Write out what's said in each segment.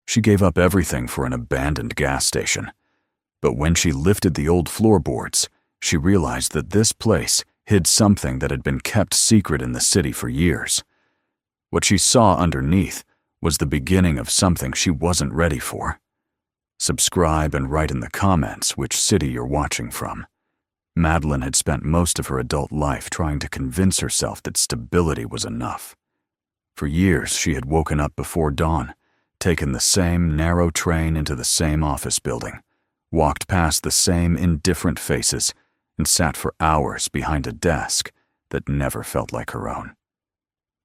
She gave up everything for an abandoned gas station. But when she lifted the old floorboards, she realized that this place hid something that had been kept secret in the city for years. What she saw underneath was the beginning of something she wasn't ready for. Subscribe and write in the comments which city you're watching from. Madeline had spent most of her adult life trying to convince herself that stability was enough. For years, she had woken up before dawn, taken the same narrow train into the same office building, walked past the same indifferent faces, and sat for hours behind a desk that never felt like her own.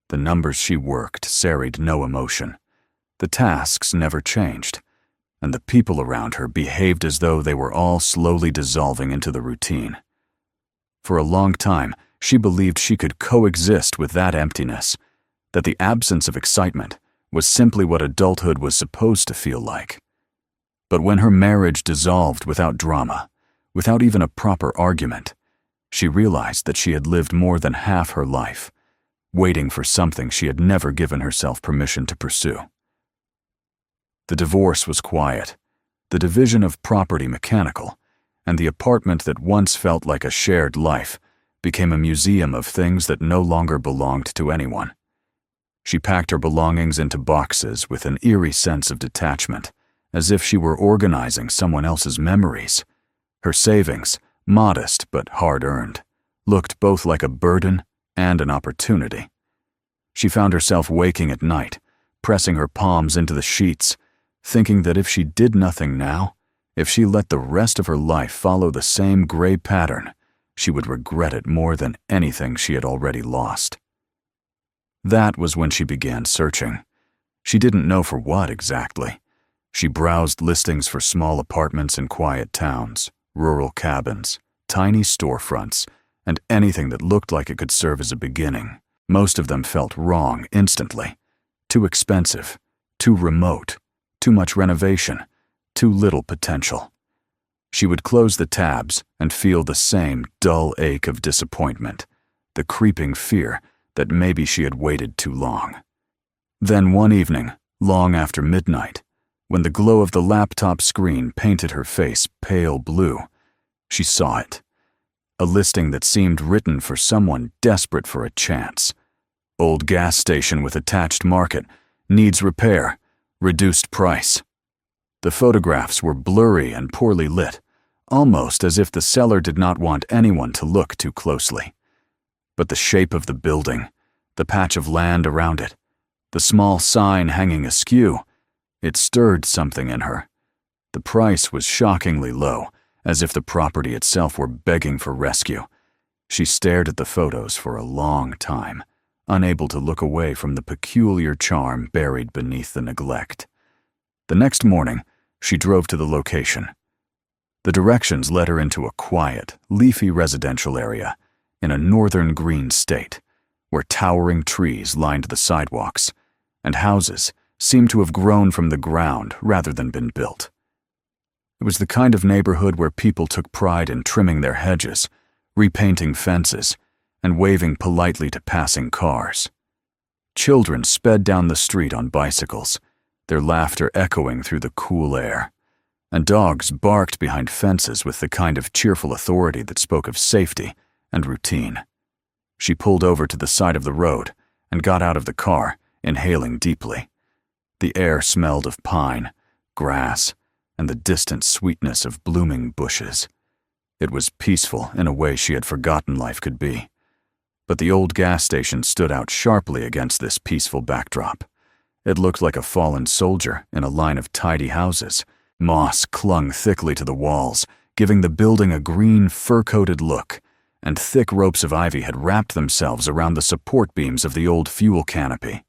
The numbers she worked carried no emotion. The tasks never changed, and the people around her behaved as though they were all slowly dissolving into the routine. For a long time, she believed she could coexist with that emptiness, that the absence of excitement was simply what adulthood was supposed to feel like. But when her marriage dissolved without drama, without even a proper argument, she realized that she had lived more than half her life, waiting for something she had never given herself permission to pursue. The divorce was quiet, the division of property mechanical, and the apartment that once felt like a shared life became a museum of things that no longer belonged to anyone. She packed her belongings into boxes with an eerie sense of detachment, as if she were organizing someone else's memories. Her savings, modest but hard-earned, looked both like a burden and an opportunity. She found herself waking at night, pressing her palms into the sheets, thinking that if she did nothing now, if she let the rest of her life follow the same gray pattern, she would regret it more than anything she had already lost. That was when she began searching. She didn't know for what exactly. She browsed listings for small apartments in quiet towns, rural cabins, tiny storefronts, and anything that looked like it could serve as a beginning. Most of them felt wrong instantly. Too expensive, too remote, too much renovation, too little potential. She would close the tabs and feel the same dull ache of disappointment, the creeping fear that maybe she had waited too long. Then one evening, long after midnight, when the glow of the laptop screen painted her face pale blue, she saw it. A listing that seemed written for someone desperate for a chance. Old gas station with attached market, needs repair, reduced price. The photographs were blurry and poorly lit, almost as if the seller did not want anyone to look too closely. But the shape of the building, the patch of land around it, the small sign hanging askew, it stirred something in her. The price was shockingly low, as if the property itself were begging for rescue. She stared at the photos for a long time, unable to look away from the peculiar charm buried beneath the neglect. The next morning, she drove to the location. The directions led her into a quiet, leafy residential area in a northern green state, where towering trees lined the sidewalks, and houses seemed to have grown from the ground rather than been built. It was the kind of neighborhood where people took pride in trimming their hedges, repainting fences, and waving politely to passing cars. Children sped down the street on bicycles, their laughter echoing through the cool air, and dogs barked behind fences with the kind of cheerful authority that spoke of safety and routine. She pulled over to the side of the road and got out of the car, inhaling deeply. The air smelled of pine, grass, and the distant sweetness of blooming bushes. It was peaceful in a way she had forgotten life could be. But the old gas station stood out sharply against this peaceful backdrop. It looked like a fallen soldier in a line of tidy houses. Moss clung thickly to the walls, giving the building a green, fur-coated look, and thick ropes of ivy had wrapped themselves around the support beams of the old fuel canopy.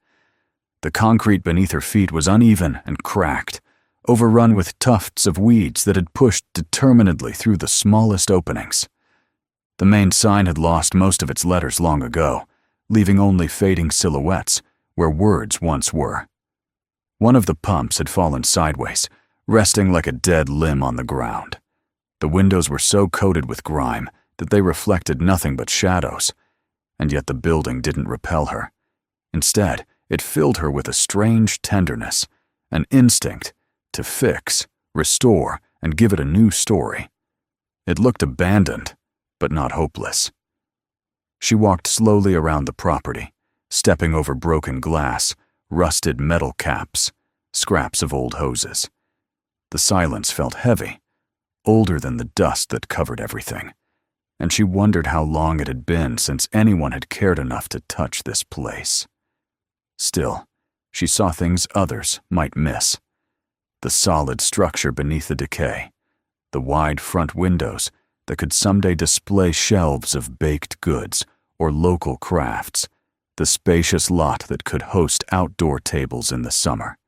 The concrete beneath her feet was uneven and cracked, overrun with tufts of weeds that had pushed determinedly through the smallest openings. The main sign had lost most of its letters long ago, leaving only fading silhouettes where words once were. One of the pumps had fallen sideways, resting like a dead limb on the ground. The windows were so coated with grime that they reflected nothing but shadows, and yet the building didn't repel her. Instead, it filled her with a strange tenderness, an instinct to fix, restore, and give it a new story. It looked abandoned, but not hopeless. She walked slowly around the property, stepping over broken glass, rusted metal caps, scraps of old hoses. The silence felt heavy, older than the dust that covered everything, and she wondered how long it had been since anyone had cared enough to touch this place. Still, she saw things others might miss. The solid structure beneath the decay, the wide front windows that could someday display shelves of baked goods or local crafts, the spacious lot that could host outdoor tables in the summer.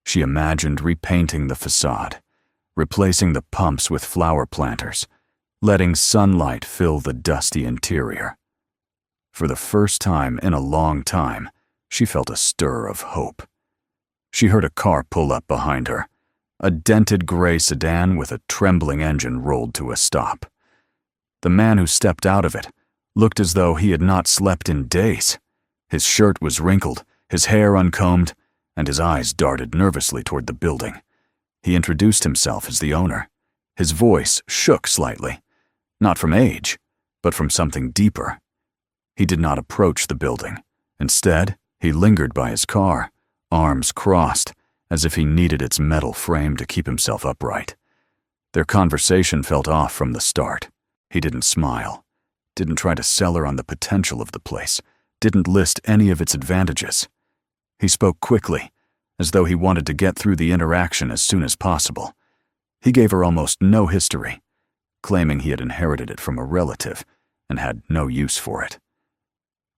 She imagined repainting the facade, replacing the pumps with flower planters, letting sunlight fill the dusty interior. For the first time in a long time, she felt a stir of hope. She heard a car pull up behind her. A dented gray sedan with a trembling engine rolled to a stop. The man who stepped out of it looked as though he had not slept in days. His shirt was wrinkled, his hair uncombed, and his eyes darted nervously toward the building. He introduced himself as the owner. His voice shook slightly, not from age, but from something deeper. He did not approach the building. Instead, he lingered by his car, arms crossed, as if he needed its metal frame to keep himself upright. Their conversation felt off from the start. He didn't smile, didn't try to sell her on the potential of the place, didn't list any of its advantages. He spoke quickly, as though he wanted to get through the interaction as soon as possible. He gave her almost no history, claiming he had inherited it from a relative and had no use for it.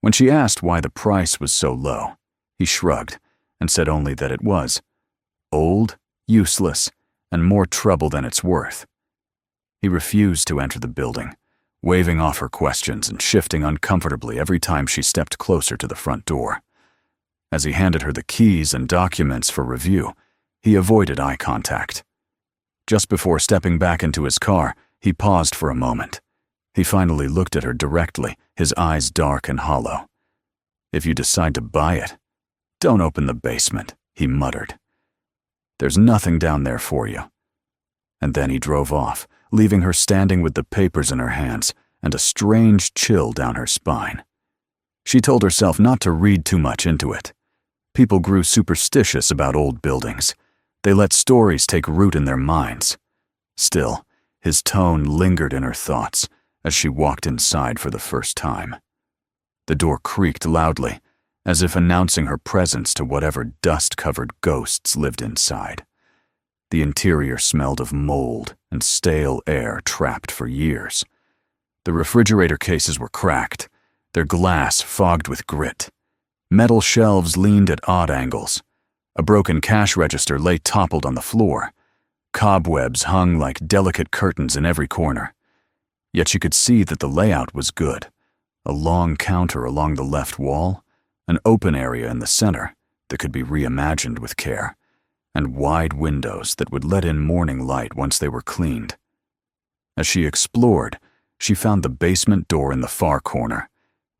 When she asked why the price was so low, he shrugged and said only that it was old, useless, and more trouble than it's worth. He refused to enter the building, waving off her questions and shifting uncomfortably every time she stepped closer to the front door. As he handed her the keys and documents for review, he avoided eye contact. Just before stepping back into his car, he paused for a moment. He finally looked at her directly, his eyes dark and hollow. "If you decide to buy it, don't open the basement," he muttered. "There's nothing down there for you." And then he drove off, leaving her standing with the papers in her hands and a strange chill down her spine. She told herself not to read too much into it. People grew superstitious about old buildings. They let stories take root in their minds. Still, his tone lingered in her thoughts as she walked inside for the first time. The door creaked loudly, as if announcing her presence to whatever dust-covered ghosts lived inside. The interior smelled of mold and stale air trapped for years. The refrigerator cases were cracked, their glass fogged with grit. Metal shelves leaned at odd angles. A broken cash register lay toppled on the floor. Cobwebs hung like delicate curtains in every corner. Yet she could see that the layout was good. A long counter along the left wall, an open area in the center that could be reimagined with care, and wide windows that would let in morning light once they were cleaned. As she explored, she found the basement door in the far corner.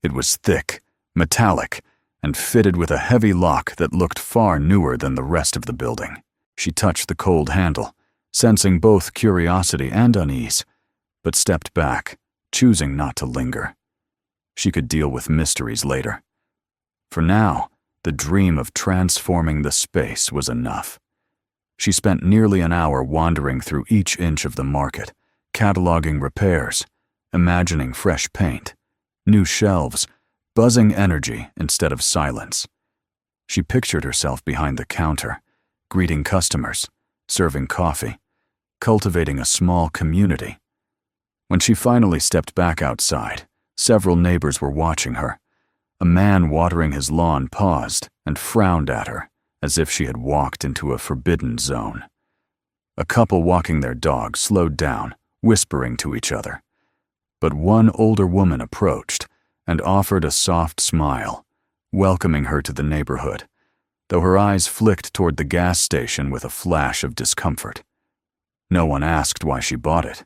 It was thick, metallic, and fitted with a heavy lock that looked far newer than the rest of the building. She touched the cold handle, sensing both curiosity and unease, but stepped back, choosing not to linger. She could deal with mysteries later. For now, the dream of transforming the space was enough. She spent nearly an hour wandering through each inch of the market, cataloging repairs, imagining fresh paint, new shelves, buzzing energy instead of silence. She pictured herself behind the counter, greeting customers, serving coffee, cultivating a small community. When she finally stepped back outside, several neighbors were watching her. A man watering his lawn paused and frowned at her, as if she had walked into a forbidden zone. A couple walking their dog slowed down, whispering to each other. But one older woman approached and offered a soft smile, welcoming her to the neighborhood, though her eyes flicked toward the gas station with a flash of discomfort. No one asked why she bought it.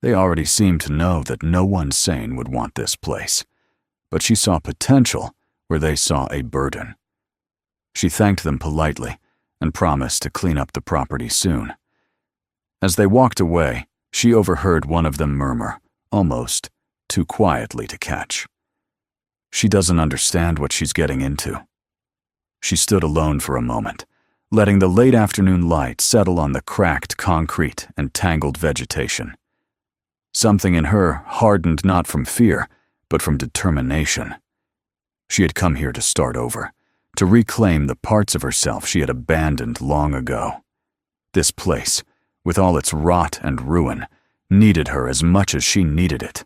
They already seemed to know that no one sane would want this place. But she saw potential where they saw a burden. She thanked them politely and promised to clean up the property soon. As they walked away, she overheard one of them murmur, almost too quietly to catch, "She doesn't understand what she's getting into." She stood alone for a moment, letting the late afternoon light settle on the cracked concrete and tangled vegetation. Something in her hardened not from fear, but from determination. She had come here to start over, to reclaim the parts of herself she had abandoned long ago. This place, with all its rot and ruin, needed her as much as she needed it.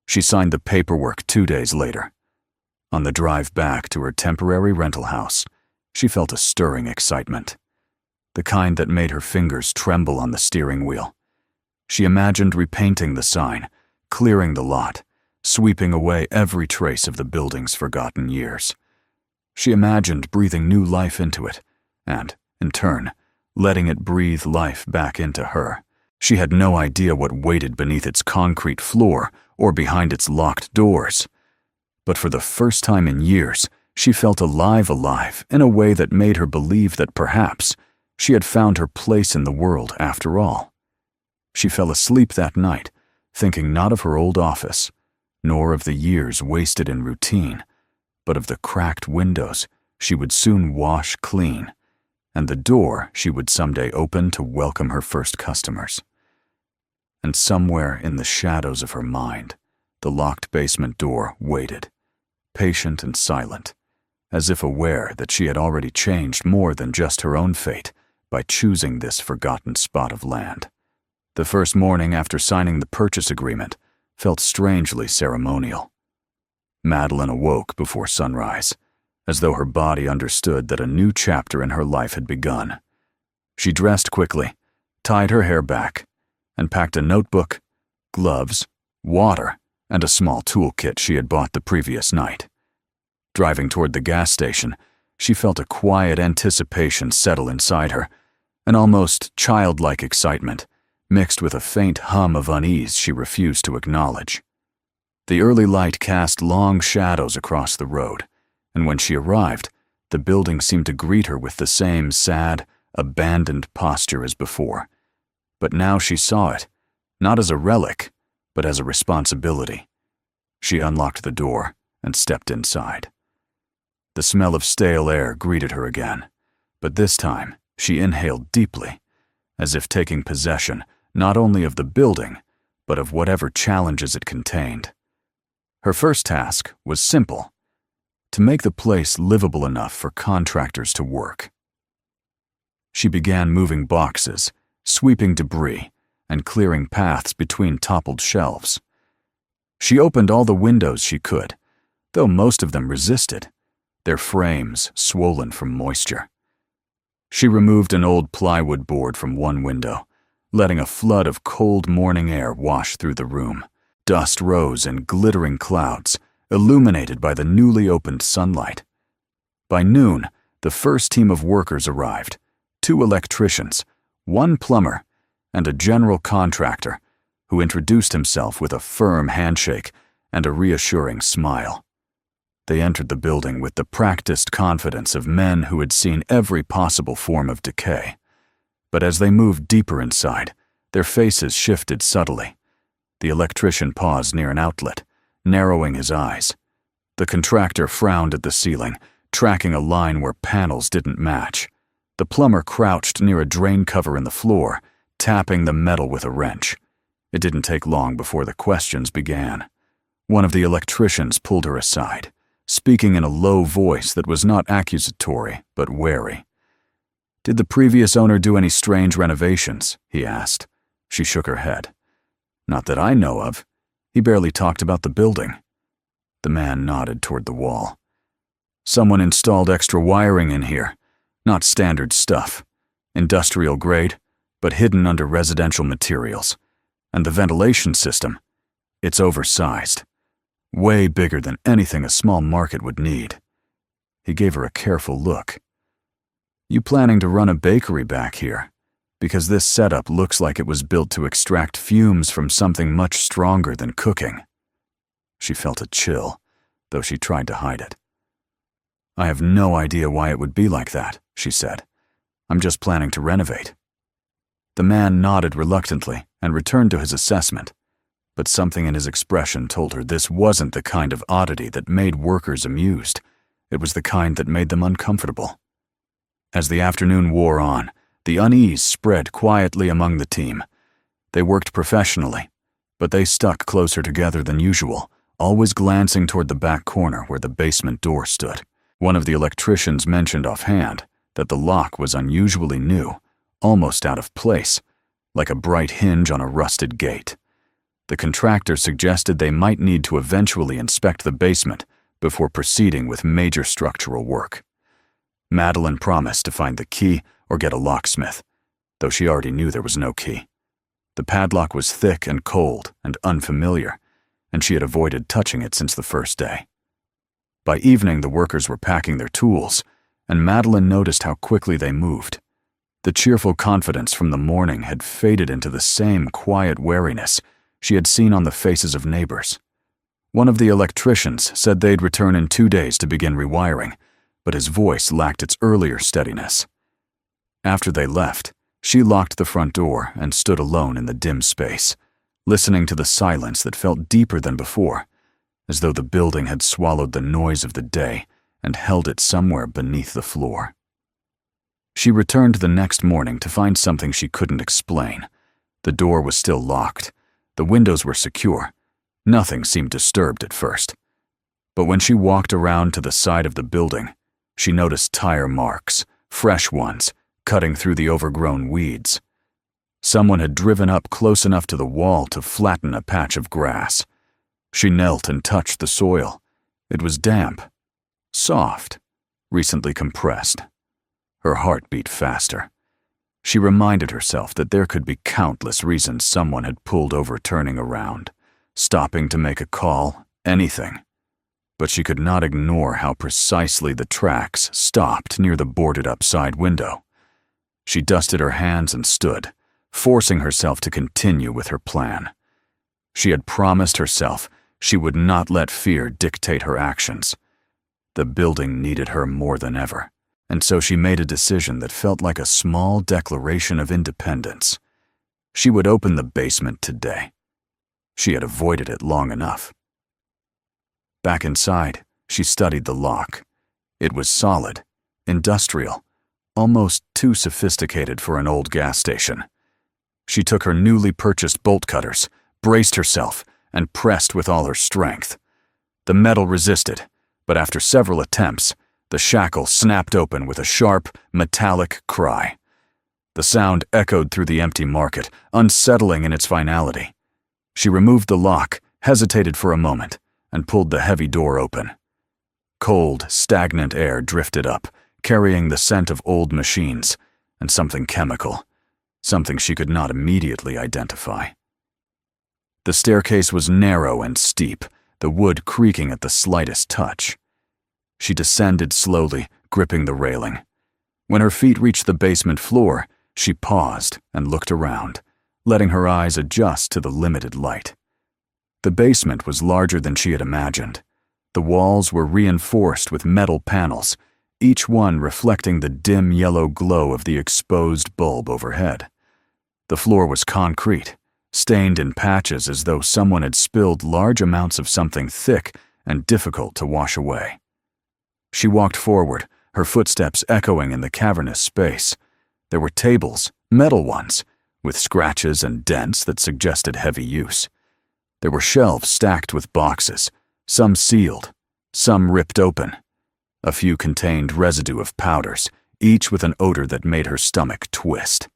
She signed the paperwork 2 days later. On the drive back to her temporary rental house, she felt a stirring excitement, the kind that made her fingers tremble on the steering wheel. She imagined repainting the sign, clearing the lot, sweeping away every trace of the building's forgotten years. She imagined breathing new life into it, and, in turn, letting it breathe life back into her. She had no idea what waited beneath its concrete floor or behind its locked doors. But for the first time in years, she felt alive in a way that made her believe that perhaps she had found her place in the world after all. She fell asleep that night, thinking not of her old office, nor of the years wasted in routine, but of the cracked windows she would soon wash clean, and the door she would someday open to welcome her first customers. And somewhere in the shadows of her mind, the locked basement door waited, patient and silent, as if aware that she had already changed more than just her own fate by choosing this forgotten spot of land. The first morning after signing the purchase agreement felt strangely ceremonial. Madeline awoke before sunrise, as though her body understood that a new chapter in her life had begun. She dressed quickly, tied her hair back, and packed a notebook, gloves, water, and a small toolkit she had bought the previous night. Driving toward the gas station, she felt a quiet anticipation settle inside her, an almost childlike excitement, mixed with a faint hum of unease she refused to acknowledge. The early light cast long shadows across the road, and when she arrived, the building seemed to greet her with the same sad, abandoned posture as before. But now she saw it, not as a relic, but as a responsibility. She unlocked the door and stepped inside. The smell of stale air greeted her again, but this time she inhaled deeply, as if taking possession not only of the building, but of whatever challenges it contained. Her first task was simple: to make the place livable enough for contractors to work. She began moving boxes, sweeping debris, and clearing paths between toppled shelves. She opened all the windows she could, though most of them resisted, their frames swollen from moisture. She removed an old plywood board from one window, letting a flood of cold morning air wash through the room. Dust rose in glittering clouds, illuminated by the newly opened sunlight. By noon, the first team of workers arrived: 2 electricians, 1 plumber, and a general contractor, who introduced himself with a firm handshake and a reassuring smile. They entered the building with the practiced confidence of men who had seen every possible form of decay. But as they moved deeper inside, their faces shifted subtly. The electrician paused near an outlet, narrowing his eyes. The contractor frowned at the ceiling, tracking a line where panels didn't match. The plumber crouched near a drain cover in the floor, tapping the metal with a wrench. It didn't take long before the questions began. One of the electricians pulled her aside, speaking in a low voice that was not accusatory, but wary. "Did the previous owner do any strange renovations?" he asked. She shook her head. "Not that I know of. He barely talked about the building." The man nodded toward the wall. "Someone installed extra wiring in here. Not standard stuff. Industrial grade, but hidden under residential materials. And the ventilation system, it's oversized. Way bigger than anything a small market would need." He gave her a careful look. "You planning to run a bakery back here? Because this setup looks like it was built to extract fumes from something much stronger than cooking." She felt a chill, though she tried to hide it. "I have no idea why it would be like that," she said. "I'm just planning to renovate." The man nodded reluctantly and returned to his assessment, but something in his expression told her this wasn't the kind of oddity that made workers amused. It was the kind that made them uncomfortable. As the afternoon wore on, the unease spread quietly among the team. They worked professionally, but they stuck closer together than usual, always glancing toward the back corner where the basement door stood. One of the electricians mentioned offhand that the lock was unusually new, almost out of place, like a bright hinge on a rusted gate. The contractor suggested they might need to eventually inspect the basement before proceeding with major structural work. Madeline promised to find the key or get a locksmith, though she already knew there was no key. The padlock was thick and cold and unfamiliar, and she had avoided touching it since the first day. By evening, the workers were packing their tools, and Madeline noticed how quickly they moved. The cheerful confidence from the morning had faded into the same quiet wariness she had seen on the faces of neighbors. One of the electricians said they'd return in 2 days to begin rewiring, but his voice lacked its earlier steadiness. After they left, she locked the front door and stood alone in the dim space, listening to the silence that felt deeper than before, as though the building had swallowed the noise of the day and held it somewhere beneath the floor. She returned the next morning to find something she couldn't explain. The door was still locked. The windows were secure. Nothing seemed disturbed at first. But when she walked around to the side of the building, she noticed tire marks, fresh ones, cutting through the overgrown weeds. Someone had driven up close enough to the wall to flatten a patch of grass. She knelt and touched the soil. It was damp, soft, recently compressed. Her heart beat faster. She reminded herself that there could be countless reasons someone had pulled over turning around, stopping to make a call, anything. But she could not ignore how precisely the tracks stopped near the boarded-up side window. She dusted her hands and stood, forcing herself to continue with her plan. She had promised herself she would not let fear dictate her actions. The building needed her more than ever, and so she made a decision that felt like a small declaration of independence. She would open the basement today. She had avoided it long enough. Back inside, she studied the lock. It was solid, industrial, almost too sophisticated for an old gas station. She took her newly purchased bolt cutters, braced herself, and pressed with all her strength. The metal resisted, but after several attempts, the shackle snapped open with a sharp, metallic cry. The sound echoed through the empty market, unsettling in its finality. She removed the lock, hesitated for a moment, and pulled the heavy door open. Cold, stagnant air drifted up, carrying the scent of old machines and something chemical, something she could not immediately identify. The staircase was narrow and steep, the wood creaking at the slightest touch. She descended slowly, gripping the railing. When her feet reached the basement floor, she paused and looked around, letting her eyes adjust to the limited light. The basement was larger than she had imagined. The walls were reinforced with metal panels, each one reflecting the dim yellow glow of the exposed bulb overhead. The floor was concrete, stained in patches as though someone had spilled large amounts of something thick and difficult to wash away. She walked forward, her footsteps echoing in the cavernous space. There were tables, metal ones, with scratches and dents that suggested heavy use. There were shelves stacked with boxes, some sealed, some ripped open. A few contained residue of powders, each with an odor that made her stomach twist.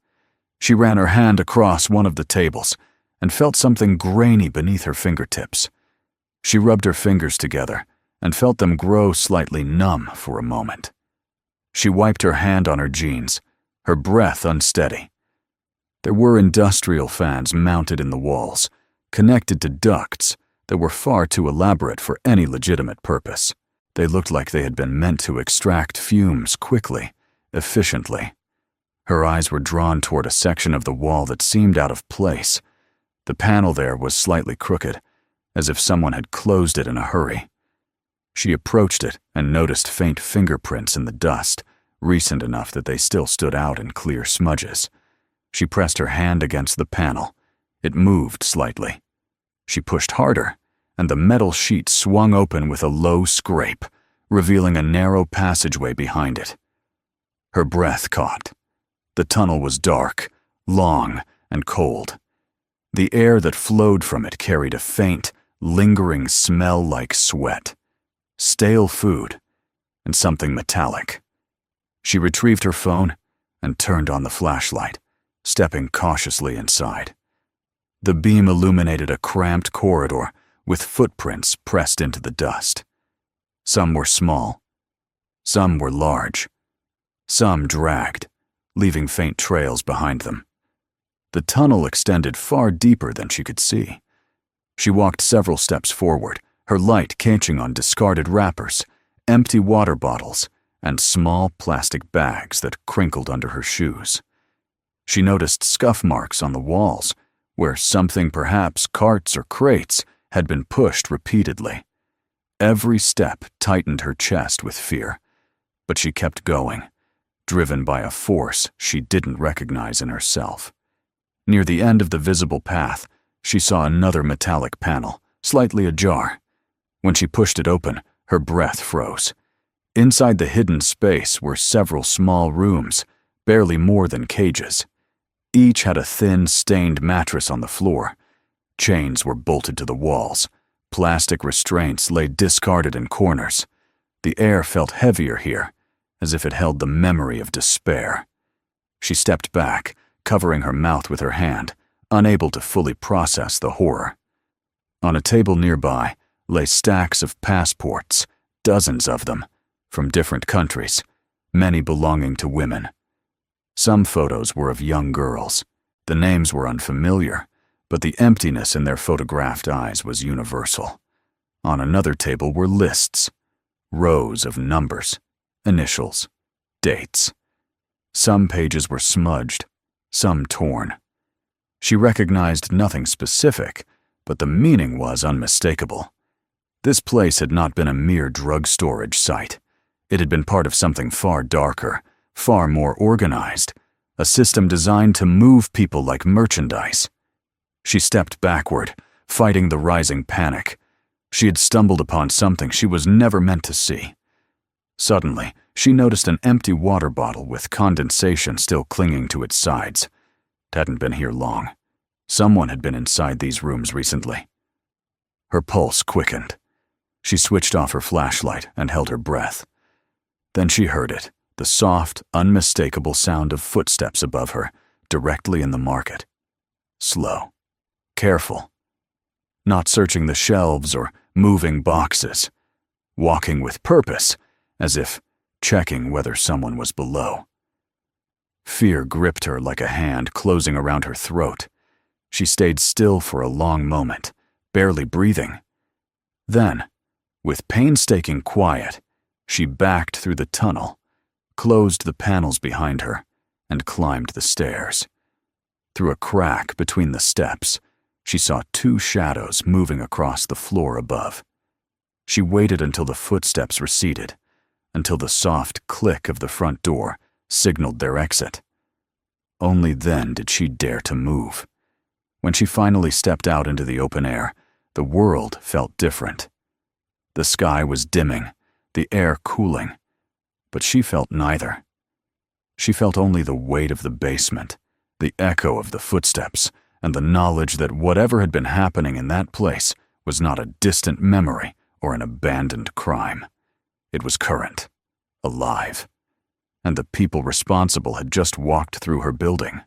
She ran her hand across one of the tables and felt something grainy beneath her fingertips. She rubbed her fingers together and felt them grow slightly numb for a moment. She wiped her hand on her jeans, her breath unsteady. There were industrial fans mounted in the walls, connected to ducts that were far too elaborate for any legitimate purpose. They looked like they had been meant to extract fumes quickly, efficiently. Her eyes were drawn toward a section of the wall that seemed out of place. The panel there was slightly crooked, as if someone had closed it in a hurry. She approached it and noticed faint fingerprints in the dust, recent enough that they still stood out in clear smudges. She pressed her hand against the panel. It moved slightly. She pushed harder, and the metal sheet swung open with a low scrape, revealing a narrow passageway behind it. Her breath caught. The tunnel was dark, long, and cold. The air that flowed from it carried a faint, lingering smell like sweat, stale food, and something metallic. She retrieved her phone and turned on the flashlight, stepping cautiously inside. The beam illuminated a cramped corridor with footprints pressed into the dust. Some were small, some were large, some dragged, leaving faint trails behind them. The tunnel extended far deeper than she could see. She walked several steps forward, her light catching on discarded wrappers, empty water bottles, and small plastic bags that crinkled under her shoes. She noticed scuff marks on the walls, where something, perhaps carts or crates, had been pushed repeatedly. Every step tightened her chest with fear, but she kept going, driven by a force she didn't recognize in herself. Near the end of the visible path, she saw another metallic panel, slightly ajar. When she pushed it open, her breath froze. Inside the hidden space were several small rooms, barely more than cages. Each had a thin, stained mattress on the floor. Chains were bolted to the walls. Plastic restraints lay discarded in corners. The air felt heavier here, as if it held the memory of despair. She stepped back, covering her mouth with her hand, unable to fully process the horror. On a table nearby lay stacks of passports, dozens of them, from different countries, many belonging to women. Some photos were of young girls. The names were unfamiliar, but the emptiness in their photographed eyes was universal. On another table were lists, rows of numbers, initials, dates. Some pages were smudged, some torn. She recognized nothing specific, but the meaning was unmistakable. This place had not been a mere drug storage site. It had been part of something far darker, far more organized, a system designed to move people like merchandise. She stepped backward, fighting the rising panic. She had stumbled upon something she was never meant to see. Suddenly, she noticed an empty water bottle with condensation still clinging to its sides. It hadn't been here long. Someone had been inside these rooms recently. Her pulse quickened. She switched off her flashlight and held her breath. Then she heard it, the soft, unmistakable sound of footsteps above her, directly in the market. Slow, careful, not searching the shelves or moving boxes, walking with purpose, as if checking whether someone was below. Fear gripped her like a hand closing around her throat. She stayed still for a long moment, barely breathing. Then, with painstaking quiet, she backed through the tunnel, closed the panels behind her, and climbed the stairs. Through a crack between the steps, she saw two shadows moving across the floor above. She waited until the footsteps receded, until the soft click of the front door signaled their exit. Only then did she dare to move. When she finally stepped out into the open air, the world felt different. The sky was dimming, the air cooling, but she felt neither. She felt only the weight of the basement, the echo of the footsteps, and the knowledge that whatever had been happening in that place was not a distant memory or an abandoned crime. It was current, alive, and the people responsible had just walked through her building.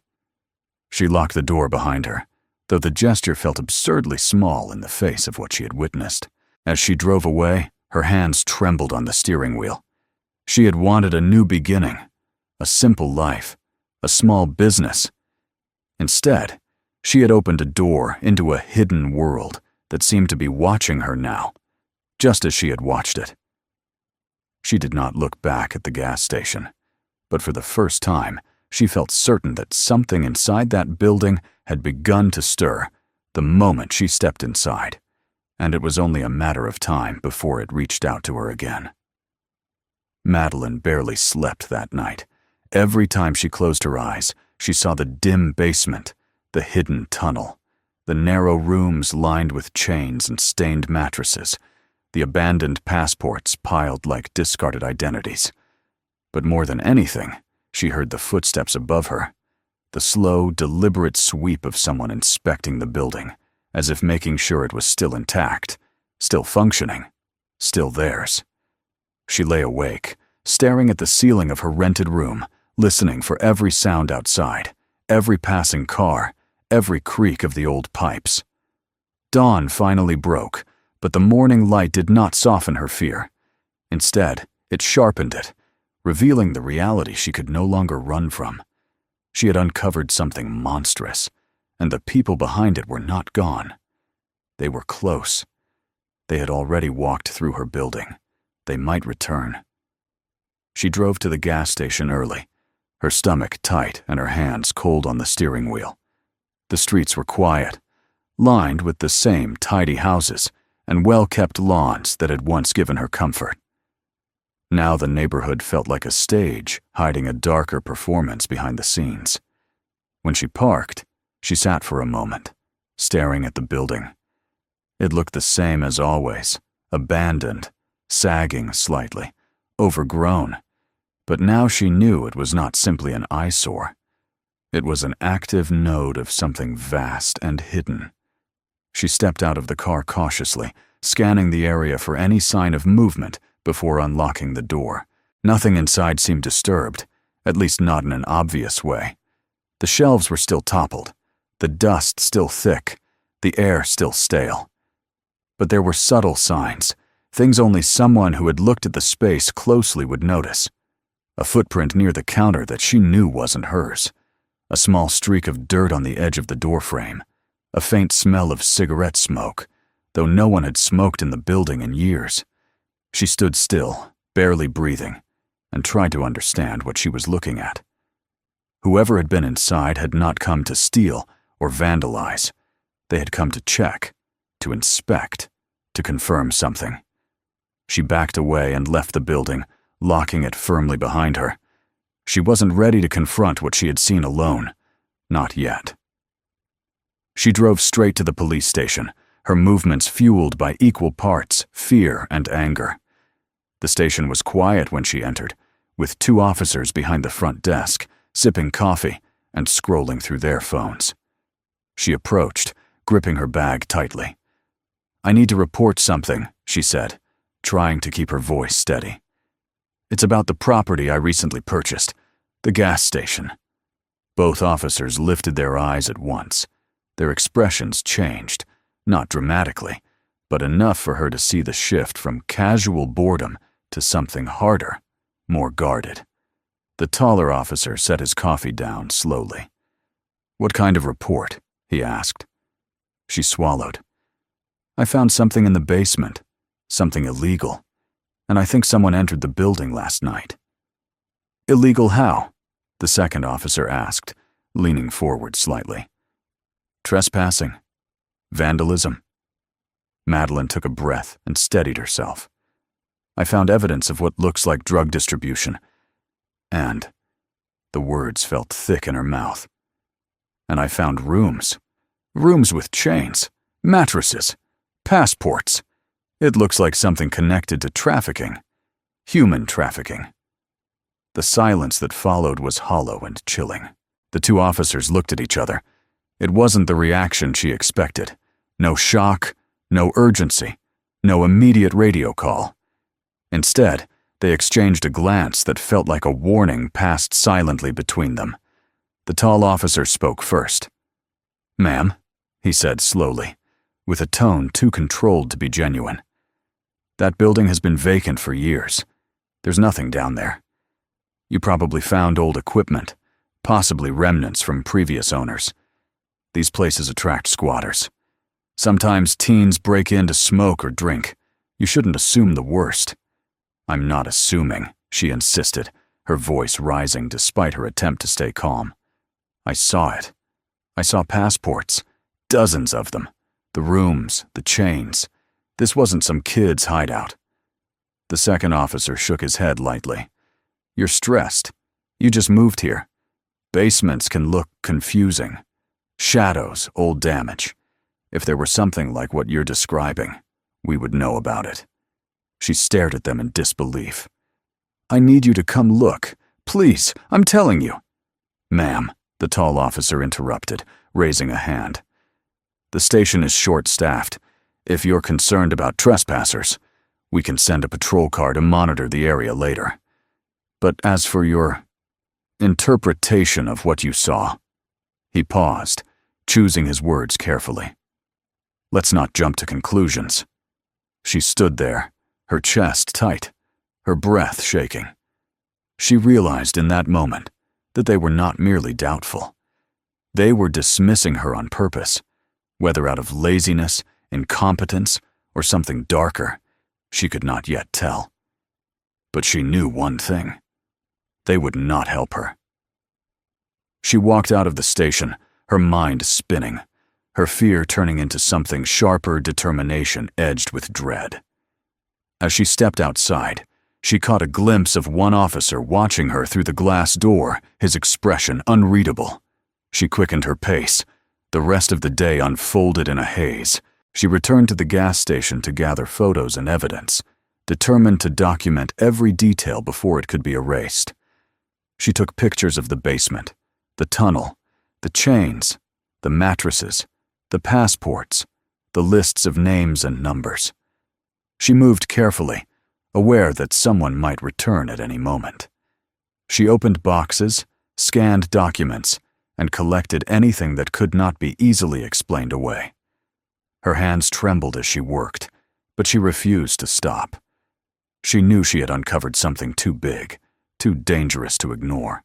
She locked the door behind her, though the gesture felt absurdly small in the face of what she had witnessed. As she drove away, her hands trembled on the steering wheel. She had wanted a new beginning, a simple life, a small business. Instead, she had opened a door into a hidden world that seemed to be watching her now, just as she had watched it. She did not look back at the gas station, but for the first time, she felt certain that something inside that building had begun to stir the moment she stepped inside, and it was only a matter of time before it reached out to her again. Madeline barely slept that night. Every time she closed her eyes, she saw the dim basement, the hidden tunnel, the narrow rooms lined with chains and stained mattresses, the abandoned passports piled like discarded identities. But more than anything, she heard the footsteps above her, the slow, deliberate sweep of someone inspecting the building, as if making sure it was still intact, still functioning, still theirs. She lay awake, staring at the ceiling of her rented room, listening for every sound outside, every passing car, every creak of the old pipes. Dawn finally broke, but the morning light did not soften her fear. Instead, it sharpened it, revealing the reality she could no longer run from. She had uncovered something monstrous, and the people behind it were not gone. They were close. They had already walked through her building. They might return. She drove to the gas station early, her stomach tight and her hands cold on the steering wheel. The streets were quiet, lined with the same tidy houses and well-kept lawns that had once given her comfort. Now the neighborhood felt like a stage, hiding a darker performance behind the scenes. When she parked, she sat for a moment, staring at the building. It looked the same as always, abandoned, sagging slightly, overgrown. But now she knew it was not simply an eyesore. It was an active node of something vast and hidden. She stepped out of the car cautiously, scanning the area for any sign of movement before unlocking the door. Nothing inside seemed disturbed, at least not in an obvious way. The shelves were still toppled, the dust still thick, the air still stale. But there were subtle signs, things only someone who had looked at the space closely would notice. A footprint near the counter that she knew wasn't hers. A small streak of dirt on the edge of the doorframe. A faint smell of cigarette smoke, though no one had smoked in the building in years. She stood still, barely breathing, and tried to understand what she was looking at. Whoever had been inside had not come to steal or vandalize. They had come to check, to inspect, to confirm something. She backed away and left the building, locking it firmly behind her. She wasn't ready to confront what she had seen alone. Not yet. She drove straight to the police station, her movements fueled by equal parts fear and anger. The station was quiet when she entered, with 2 officers behind the front desk, sipping coffee and scrolling through their phones. She approached, gripping her bag tightly. "I need to report something," she said, trying to keep her voice steady. "It's about the property I recently purchased, the gas station." Both officers lifted their eyes at once. Their expressions changed, not dramatically, but enough for her to see the shift from casual boredom to something harder, more guarded. The taller officer set his coffee down slowly. "What kind of report?" he asked. She swallowed. "I found something in the basement, something illegal, and I think someone entered the building last night." "Illegal how?" the second officer asked, leaning forward slightly. "Trespassing. Vandalism." Madeline took a breath and steadied herself. "I found evidence of what looks like drug distribution. And," the words felt thick in her mouth, "and I found rooms. Rooms with chains, mattresses, passports. It looks like something connected to trafficking. Human trafficking." The silence that followed was hollow and chilling. The 2 officers looked at each other. It wasn't the reaction she expected. No shock, no urgency, no immediate radio call. Instead, they exchanged a glance that felt like a warning passed silently between them. The tall officer spoke first. "Ma'am," he said slowly, with a tone too controlled to be genuine. "That building has been vacant for years. There's nothing down there. You probably found old equipment, possibly remnants from previous owners. These places attract squatters. Sometimes teens break in to smoke or drink. You shouldn't assume the worst." "I'm not assuming," she insisted, her voice rising despite her attempt to stay calm. "I saw it. I saw passports, dozens of them, the rooms, the chains. This wasn't some kid's hideout. The second officer shook his head lightly. You're stressed. You just moved here. Basements can look confusing. Shadows, old damage. If there were something like what you're describing, we would know about it. She stared at them in disbelief. I need you to come look. Please, I'm telling you. Ma'am, the tall officer interrupted, raising a hand. The station is short-staffed. If you're concerned about trespassers, we can send a patrol car to monitor the area later. But as for your interpretation of what you saw, he paused, choosing his words carefully. Let's not jump to conclusions. She stood there, her chest tight, her breath shaking. She realized in that moment that they were not merely doubtful. They were dismissing her on purpose, whether out of laziness, incompetence, or something darker. She could not yet tell. But she knew one thing. They would not help her. She walked out of the station, her mind spinning, her fear turning into something sharper determination edged with dread. As she stepped outside, she caught a glimpse of one officer watching her through the glass door, his expression unreadable. She quickened her pace. The rest of the day unfolded in a haze. She returned to the gas station to gather photos and evidence, determined to document every detail before it could be erased. She took pictures of the basement, the tunnel, the chains, the mattresses, the passports, the lists of names and numbers. She moved carefully, aware that someone might return at any moment. She opened boxes, scanned documents, and collected anything that could not be easily explained away. Her hands trembled as she worked, but she refused to stop. She knew she had uncovered something too big, too dangerous to ignore.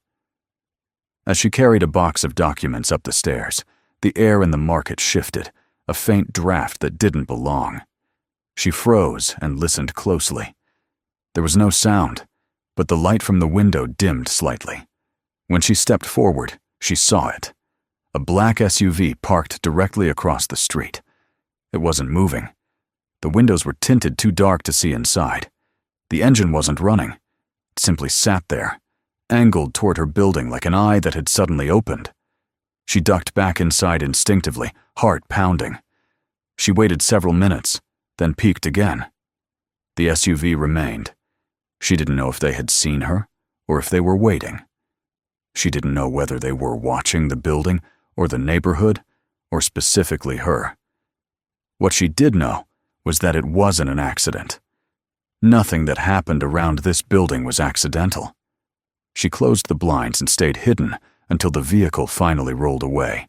As she carried a box of documents up the stairs, the air in the market shifted, a faint draft that didn't belong. She froze and listened closely. There was no sound, but the light from the window dimmed slightly. When she stepped forward, she saw it. A black SUV parked directly across the street. It wasn't moving. The windows were tinted too dark to see inside. The engine wasn't running. It simply sat there, angled toward her building like an eye that had suddenly opened. She ducked back inside instinctively, heart pounding. She waited several minutes, then peeked again. The SUV remained. She didn't know if they had seen her or if they were waiting. She didn't know whether they were watching the building or the neighborhood or specifically her. What she did know was that it wasn't an accident. Nothing that happened around this building was accidental. She closed the blinds and stayed hidden until the vehicle finally rolled away,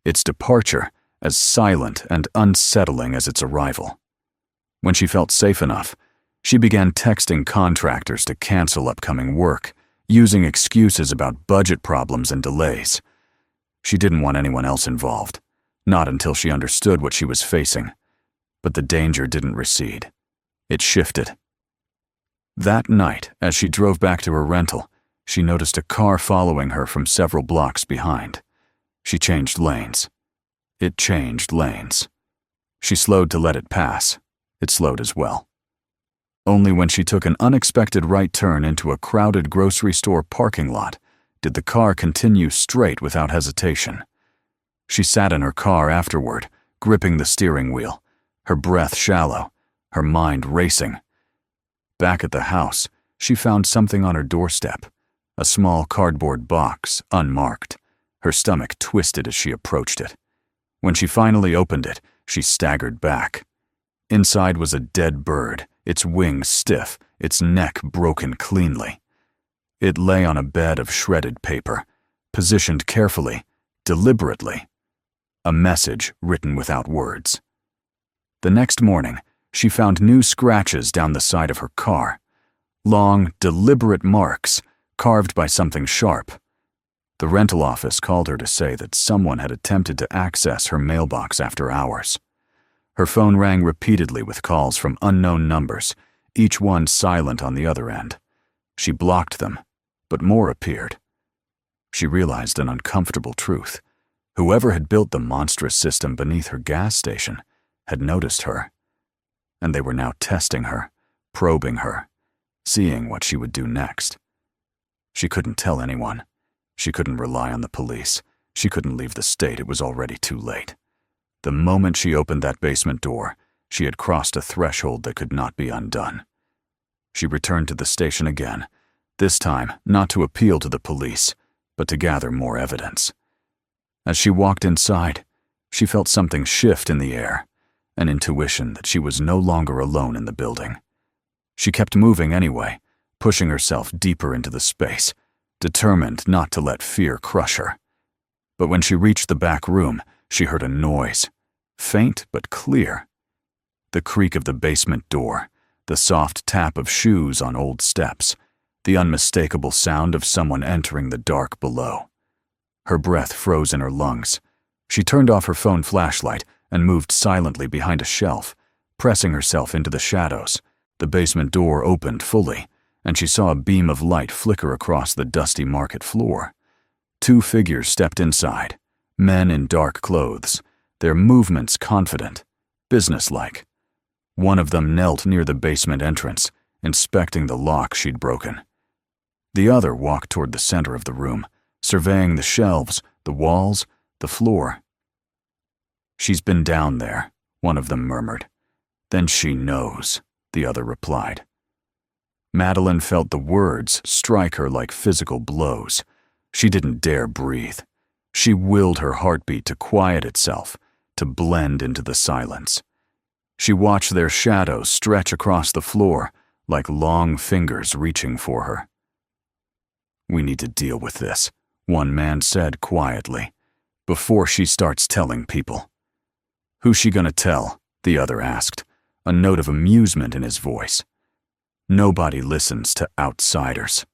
its departure as silent and unsettling as its arrival. When she felt safe enough, she began texting contractors to cancel upcoming work, using excuses about budget problems and delays. She didn't want anyone else involved, not until she understood what she was facing. But the danger didn't recede. It shifted. That night, as she drove back to her rental, she noticed a car following her from several blocks behind. She changed lanes. It changed lanes. She slowed to let it pass. It slowed as well. Only when she took an unexpected right turn into a crowded grocery store parking lot did the car continue straight without hesitation. She sat in her car afterward, gripping the steering wheel, her breath shallow, her mind racing. Back at the house, she found something on her doorstep, a small cardboard box, unmarked. Her stomach twisted as she approached it. When she finally opened it, she staggered back. Inside was a dead bird, its wings stiff, its neck broken cleanly. It lay on a bed of shredded paper, positioned carefully, deliberately. A message written without words. The next morning, she found new scratches down the side of her car. Long, deliberate marks, carved by something sharp. The rental office called her to say that someone had attempted to access her mailbox after hours. Her phone rang repeatedly with calls from unknown numbers, each one silent on the other end. She blocked them, but more appeared. She realized an uncomfortable truth. Whoever had built the monstrous system beneath her gas station had noticed her. and they were now testing her, probing her, seeing what she would do next. She couldn't tell anyone. She couldn't rely on the police. She couldn't leave the state. It was already too late. The moment she opened that basement door, she had crossed a threshold that could not be undone. She returned to the station again, this time not to appeal to the police, but to gather more evidence. As she walked inside, she felt something shift in the air, an intuition that she was no longer alone in the building. She kept moving anyway, pushing herself deeper into the space, determined not to let fear crush her. But when she reached the back room, she heard a noise, faint but clear. The creak of the basement door, the soft tap of shoes on old steps, the unmistakable sound of someone entering the dark below. Her breath froze in her lungs. She turned off her phone flashlight and moved silently behind a shelf, pressing herself into the shadows. The basement door opened fully, and she saw a beam of light flicker across the dusty market floor. Two figures stepped inside, men in dark clothes, their movements confident, businesslike. One of them knelt near the basement entrance, inspecting the lock she'd broken. The other walked toward the center of the room, surveying the shelves, the walls, the floor. "She's been down there," one of them murmured. "Then she knows," the other replied. Madeline felt the words strike her like physical blows. She didn't dare breathe. She willed her heartbeat to quiet itself, to blend into the silence. She watched their shadows stretch across the floor like long fingers reaching for her. "We need to deal with this," one man said quietly, "before she starts telling people." "Who's she gonna tell?" the other asked, a note of amusement in his voice. "Nobody listens to outsiders."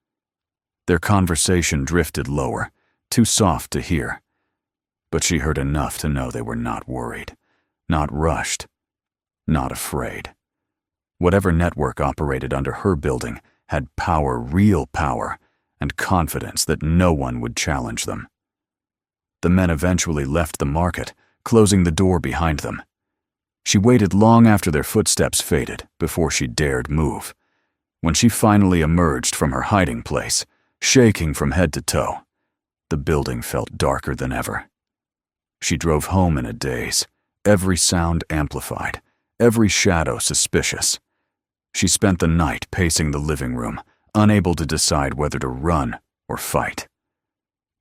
Their conversation drifted lower, too soft to hear. But she heard enough to know they were not worried, not rushed, not afraid. Whatever network operated under her building had power, real power, and confidence that no one would challenge them. The men eventually left the market, closing the door behind them. She waited long after their footsteps faded before she dared move. When she finally emerged from her hiding place, shaking from head to toe, the building felt darker than ever. She drove home in a daze, every sound amplified, every shadow suspicious. She spent the night pacing the living room, unable to decide whether to run or fight.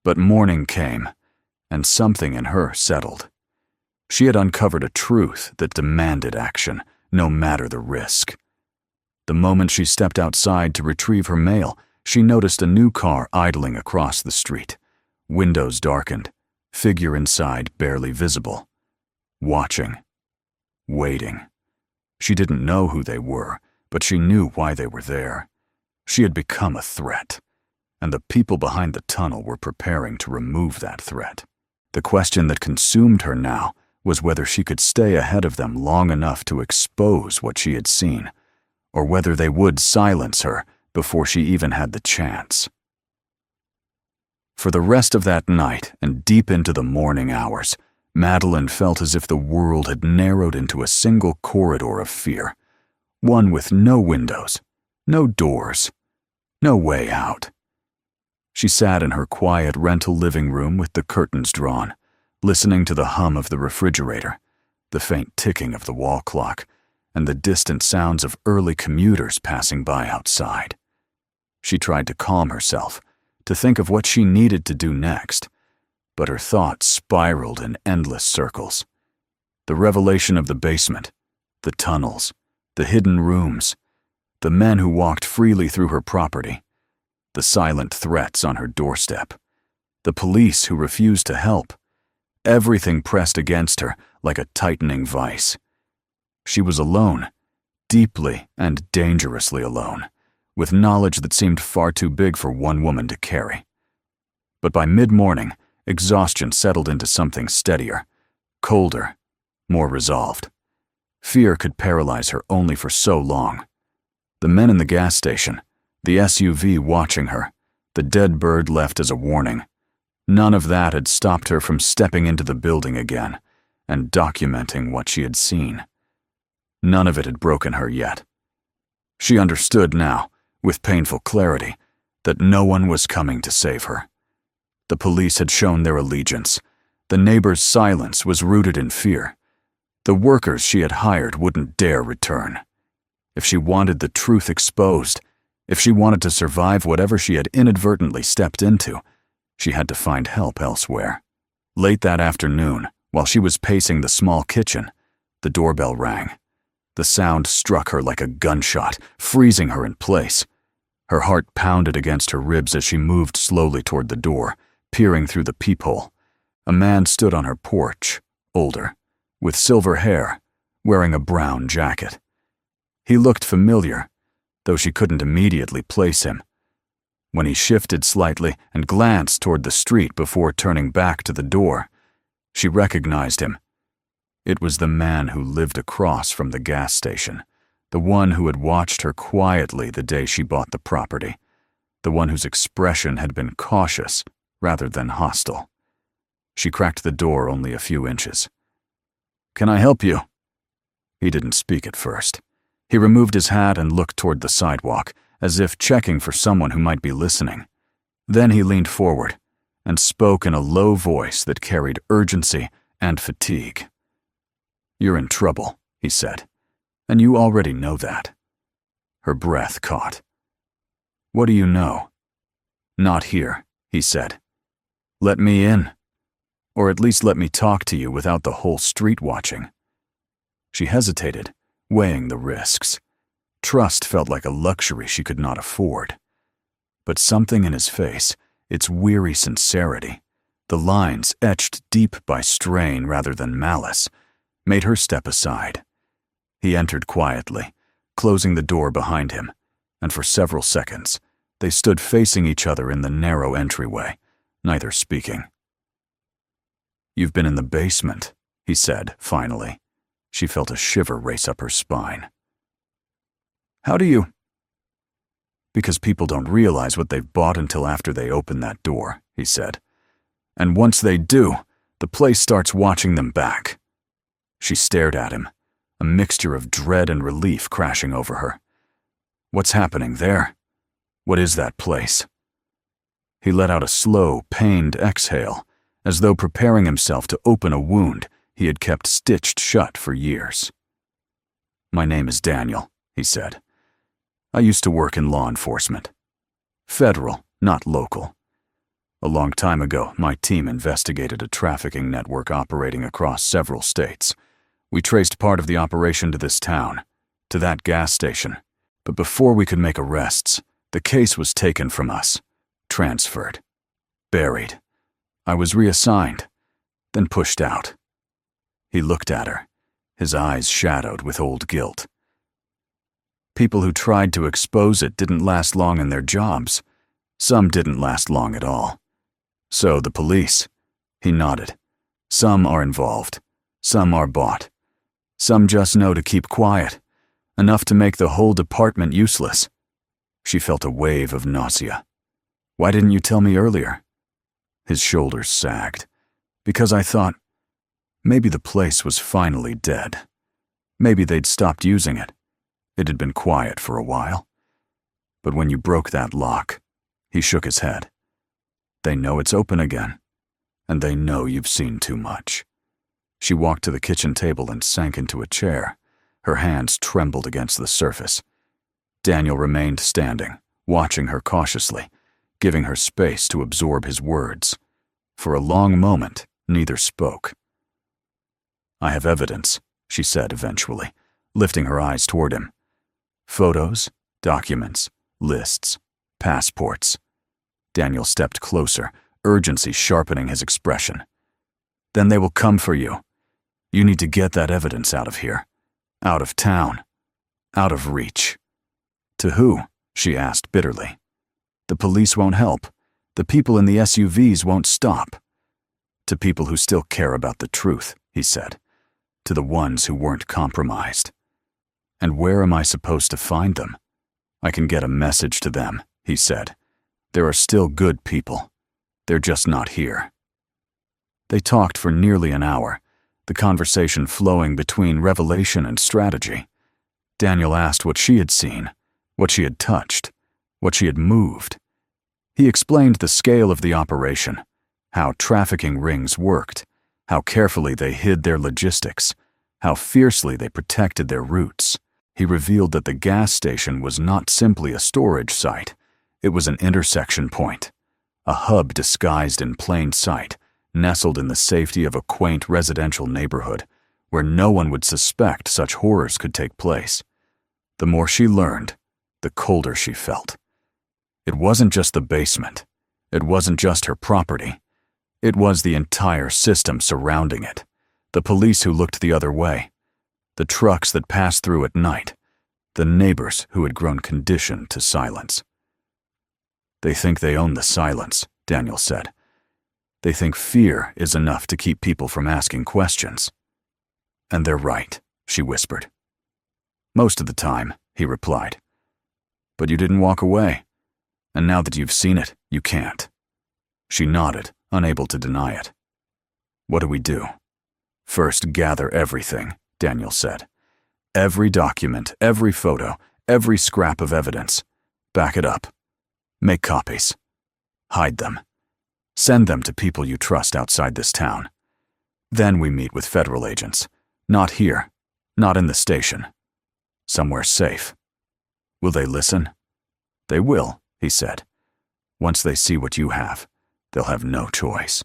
But morning came, and something in her settled. She had uncovered a truth that demanded action, no matter the risk. The moment she stepped outside to retrieve her mail, she noticed a new car idling across the street. Windows darkened, figure inside barely visible. Watching. Waiting. She didn't know who they were, but she knew why they were there. She had become a threat, and the people behind the tunnel were preparing to remove that threat. The question that consumed her now was whether she could stay ahead of them long enough to expose what she had seen, or whether they would silence her before she even had the chance. For the rest of that night and deep into the morning hours, Madeline felt as if the world had narrowed into a single corridor of fear, one with no windows, no doors, no way out. She sat in her quiet rental living room with the curtains drawn, listening to the hum of the refrigerator, the faint ticking of the wall clock, and the distant sounds of early commuters passing by outside. She tried to calm herself, to think of what she needed to do next, but her thoughts spiraled in endless circles. The revelation of the basement, the tunnels, the hidden rooms, the men who walked freely through her property, the silent threats on her doorstep, the police who refused to help. Everything pressed against her like a tightening vice. She was alone, deeply and dangerously alone, with knowledge that seemed far too big for one woman to carry. But by mid-morning, exhaustion settled into something steadier, colder, more resolved. Fear could paralyze her only for so long. The men in the gas station, the SUV watching her, the dead bird left as a warning. None of that had stopped her from stepping into the building again and documenting what she had seen. None of it had broken her yet. She understood now, with painful clarity, that no one was coming to save her. The police had shown their allegiance. The neighbors' silence was rooted in fear. The workers she had hired wouldn't dare return. If she wanted the truth exposed, if she wanted to survive whatever she had inadvertently stepped into, she had to find help elsewhere. Late that afternoon, while she was pacing the small kitchen, the doorbell rang. The sound struck her like a gunshot, freezing her in place. Her heart pounded against her ribs as she moved slowly toward the door, peering through the peephole. A man stood on her porch, older, with silver hair, wearing a brown jacket. He looked familiar, though she couldn't immediately place him. When he shifted slightly and glanced toward the street before turning back to the door, she recognized him. It was the man who lived across from the gas station, the one who had watched her quietly the day she bought the property, the one whose expression had been cautious rather than hostile. She cracked the door only a few inches. "Can I help you?" He didn't speak at first. He removed his hat and looked toward the sidewalk, as if checking for someone who might be listening. Then he leaned forward and spoke in a low voice that carried urgency and fatigue. "You're in trouble," he said, "and you already know that." Her breath caught. "What do you know?" "Not here," he said. "Let me in. Or at least let me talk to you without the whole street watching." She hesitated, weighing the risks. Trust felt like a luxury she could not afford. But something in his face, its weary sincerity, the lines etched deep by strain rather than malice, made her step aside. He entered quietly, closing the door behind him, and for several seconds, they stood facing each other in the narrow entryway, neither speaking. "You've been in the basement," he said, finally. She felt a shiver race up her spine. "How do you—" "Because people don't realize what they've bought until after they open that door," he said. "And once they do, the place starts watching them back." She stared at him, a mixture of dread and relief crashing over her. "What's happening there? What is that place?" He let out a slow, pained exhale, as though preparing himself to open a wound he had kept stitched shut for years. "My name is Daniel," he said. "I used to work in law enforcement. Federal, not local. A long time ago, my team investigated a trafficking network operating across several states. We traced part of the operation to this town, to that gas station. But before we could make arrests, the case was taken from us, transferred, buried. I was reassigned, then pushed out." He looked at her, his eyes shadowed with old guilt. "People who tried to expose it didn't last long in their jobs. Some didn't last long at all. So the police," he nodded. "Some are involved. Some are bought. Some just know to keep quiet, enough to make the whole department useless." She felt a wave of nausea. "Why didn't you tell me earlier?" His shoulders sagged. "Because I thought, maybe the place was finally dead. Maybe they'd stopped using it. It had been quiet for a while. But when you broke that lock," he shook his head, "they know it's open again, and they know you've seen too much." She walked to the kitchen table and sank into a chair. Her hands trembled against the surface. Daniel remained standing, watching her cautiously, giving her space to absorb his words. For a long moment, neither spoke. "I have evidence," she said eventually, lifting her eyes toward him. "Photos, documents, lists, passports." Daniel stepped closer, urgency sharpening his expression. "Then they will come for you. You need to get that evidence out of here, out of town, out of reach." "To who?" she asked bitterly. "The police won't help. The people in the SUVs won't stop." "To people who still care about the truth," he said. "To the ones who weren't compromised." "And where am I supposed to find them?" "I can get a message to them," he said. "There are still good people. They're just not here." They talked for nearly an hour, the conversation flowing between revelation and strategy. Daniel asked what she had seen, what she had touched, what she had moved. He explained the scale of the operation, how trafficking rings worked, how carefully they hid their logistics, how fiercely they protected their routes. He revealed that the gas station was not simply a storage site. It was an intersection point, a hub disguised in plain sight, nestled in the safety of a quaint residential neighborhood where no one would suspect such horrors could take place. The more she learned, the colder she felt. It wasn't just the basement. It wasn't just her property. It was the entire system surrounding it. The police who looked the other way, the trucks that passed through at night, the neighbors who had grown conditioned to silence. They think they own the silence, Daniel said. They think fear is enough to keep people from asking questions. And they're right, she whispered. Most of the time, he replied. But you didn't walk away. And now that you've seen it, you can't. She nodded, unable to deny it. What do we do? First, gather everything, Daniel said. Every document, every photo, every scrap of evidence. Back it up. Make copies. Hide them. Send them to people you trust outside this town. Then we meet with federal agents. Not here. Not in the station. Somewhere safe. Will they listen? They will, he said. Once they see what you have, they'll have no choice.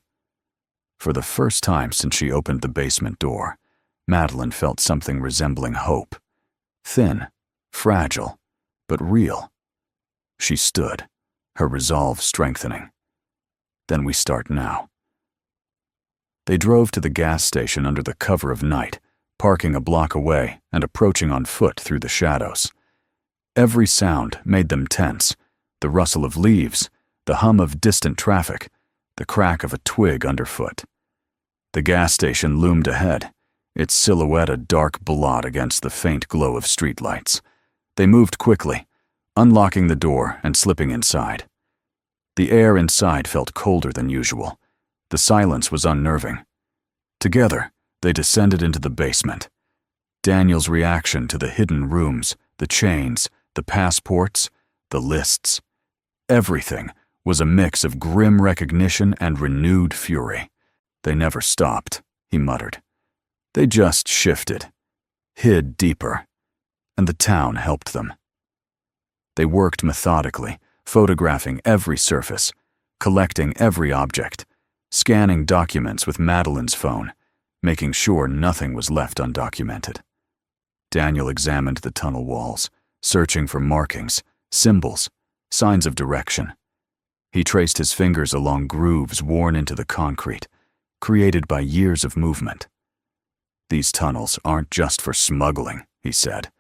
For the first time since she opened the basement door, Madeline felt something resembling hope. Thin, fragile, but real. She stood, her resolve strengthening. Then we start now. They drove to the gas station under the cover of night, parking a block away and approaching on foot through the shadows. Every sound made them tense, the rustle of leaves, the hum of distant traffic, the crack of a twig underfoot. The gas station loomed ahead, its silhouette a dark blot against the faint glow of streetlights. They moved quickly, unlocking the door and slipping inside. The air inside felt colder than usual. The silence was unnerving. Together, they descended into the basement. Daniel's reaction to the hidden rooms, the chains, the passports, the lists. Everything was a mix of grim recognition and renewed fury. They never stopped, he muttered. They just shifted, hid deeper, and the town helped them. They worked methodically, photographing every surface, collecting every object, scanning documents with Madeline's phone, making sure nothing was left undocumented. Daniel examined the tunnel walls, searching for markings, symbols, signs of direction. He traced his fingers along grooves worn into the concrete, created by years of movement. These tunnels aren't just for smuggling, he said.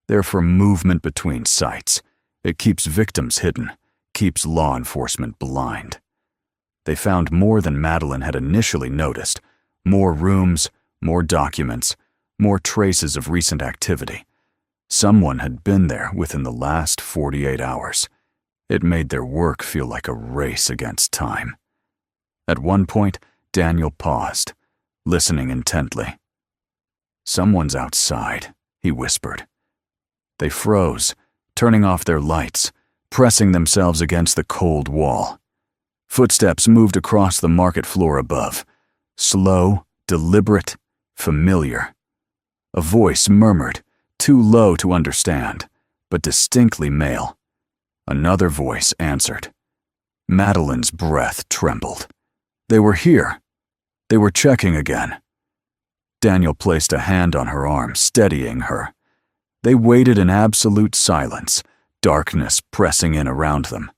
They're for movement between sites. It keeps victims hidden, keeps law enforcement blind. They found more than Madeline had initially noticed. More rooms, more documents, more traces of recent activity. Someone had been there within the last 48 hours. It made their work feel like a race against time. At one point, Daniel paused, listening intently. "Someone's outside," he whispered. They froze, turning off their lights, pressing themselves against the cold wall. Footsteps moved across the market floor above, slow, deliberate, familiar. A voice murmured, too low to understand, but distinctly male. Another voice answered. Madeline's breath trembled. They were here. They were checking again. Daniel placed a hand on her arm, steadying her. They waited in absolute silence, darkness pressing in around them.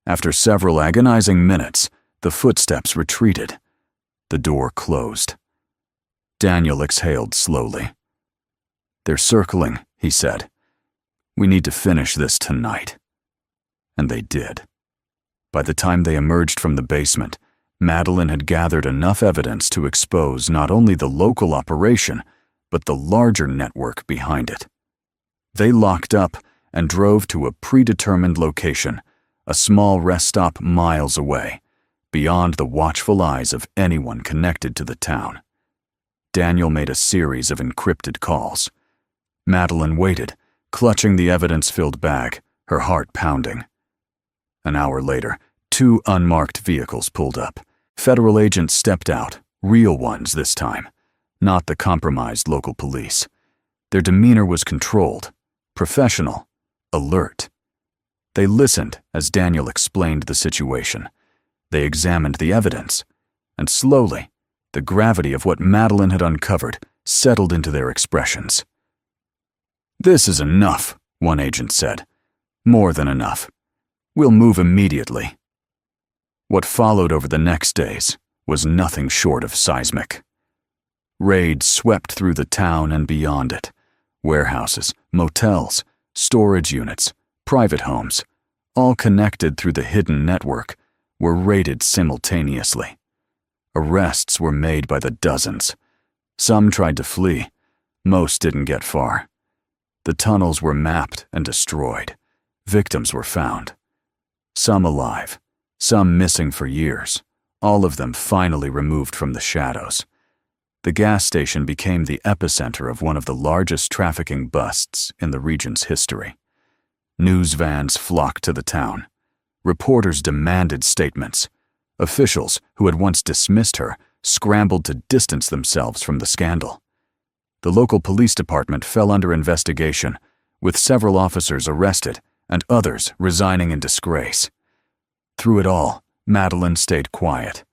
After several agonizing minutes, the footsteps retreated. The door closed. Daniel exhaled slowly. "They're circling," he said. "We need to finish this tonight." And they did. By the time they emerged from the basement, Madeline had gathered enough evidence to expose not only the local operation, but the larger network behind it. They locked up and drove to a predetermined location, a small rest stop miles away, beyond the watchful eyes of anyone connected to the town. Daniel made a series of encrypted calls. Madeline waited, clutching the evidence-filled bag, her heart pounding. An hour later, 2 unmarked vehicles pulled up. Federal agents stepped out, real ones this time, not the compromised local police. Their demeanor was controlled, professional, alert. They listened as Daniel explained the situation. They examined the evidence, and slowly, the gravity of what Madeline had uncovered settled into their expressions. "This is enough," one agent said. "More than enough. We'll move immediately." What followed over the next days was nothing short of seismic. Raids swept through the town and beyond it. Warehouses, motels, storage units, private homes, all connected through the hidden network, were raided simultaneously. Arrests were made by the dozens. Some tried to flee. Most didn't get far. The tunnels were mapped and destroyed. Victims were found. Some alive, some missing for years, all of them finally removed from the shadows. The gas station became the epicenter of one of the largest trafficking busts in the region's history. News vans flocked to the town. Reporters demanded statements. Officials who had once dismissed her scrambled to distance themselves from the scandal. The local police department fell under investigation, with several officers arrested and others resigning in disgrace. Through it all, Madeline stayed quiet.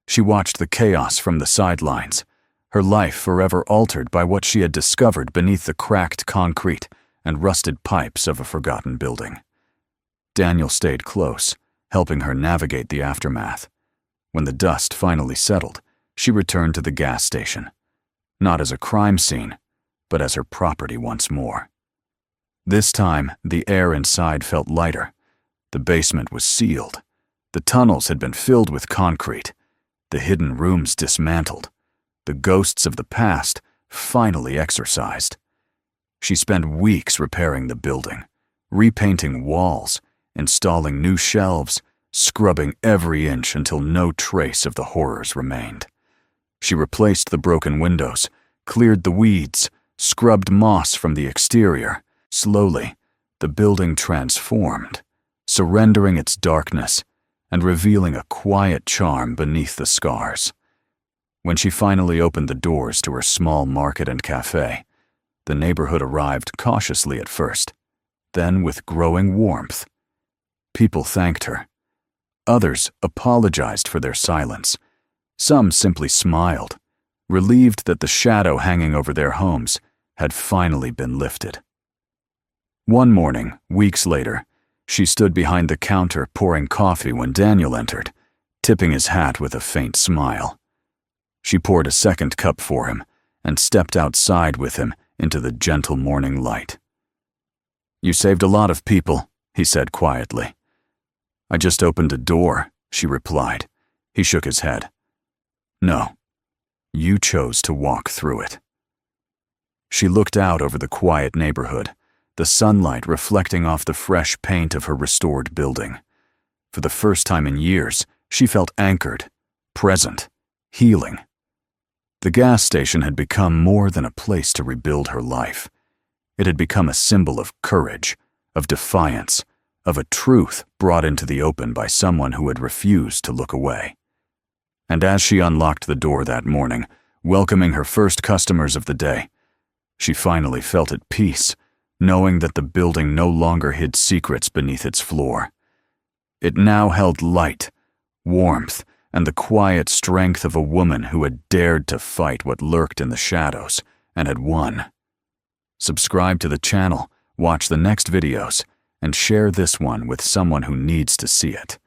She watched the chaos from the sidelines, her life forever altered by what she had discovered beneath the cracked concrete and rusted pipes of a forgotten building. Daniel stayed close, helping her navigate the aftermath. When the dust finally settled, she returned to the gas station, not as a crime scene, but as her property once more. This time, the air inside felt lighter. The basement was sealed. The tunnels had been filled with concrete, the hidden rooms dismantled, the ghosts of the past finally exorcised. She spent weeks repairing the building, repainting walls, installing new shelves, scrubbing every inch until no trace of the horrors remained. She replaced the broken windows, cleared the weeds, scrubbed moss from the exterior. Slowly, the building transformed, surrendering its darkness and revealing a quiet charm beneath the scars. When she finally opened the doors to her small market and cafe, the neighborhood arrived cautiously at first, then with growing warmth. People thanked her. Others apologized for their silence. Some simply smiled, relieved that the shadow hanging over their homes had finally been lifted. One morning, weeks later, she stood behind the counter pouring coffee when Daniel entered, tipping his hat with a faint smile. She poured a second cup for him and stepped outside with him into the gentle morning light. "You saved a lot of people," he said quietly. "I just opened a door," she replied. He shook his head. "No, you chose to walk through it." She looked out over the quiet neighborhood, the sunlight reflecting off the fresh paint of her restored building. For the first time in years, she felt anchored, present, healing. The gas station had become more than a place to rebuild her life. It had become a symbol of courage, of defiance, of a truth brought into the open by someone who had refused to look away. And as she unlocked the door that morning, welcoming her first customers of the day, she finally felt at peace, knowing that the building no longer hid secrets beneath its floor. It now held light, warmth, and the quiet strength of a woman who had dared to fight what lurked in the shadows and had won. Subscribe to the channel, watch the next videos, and share this one with someone who needs to see it.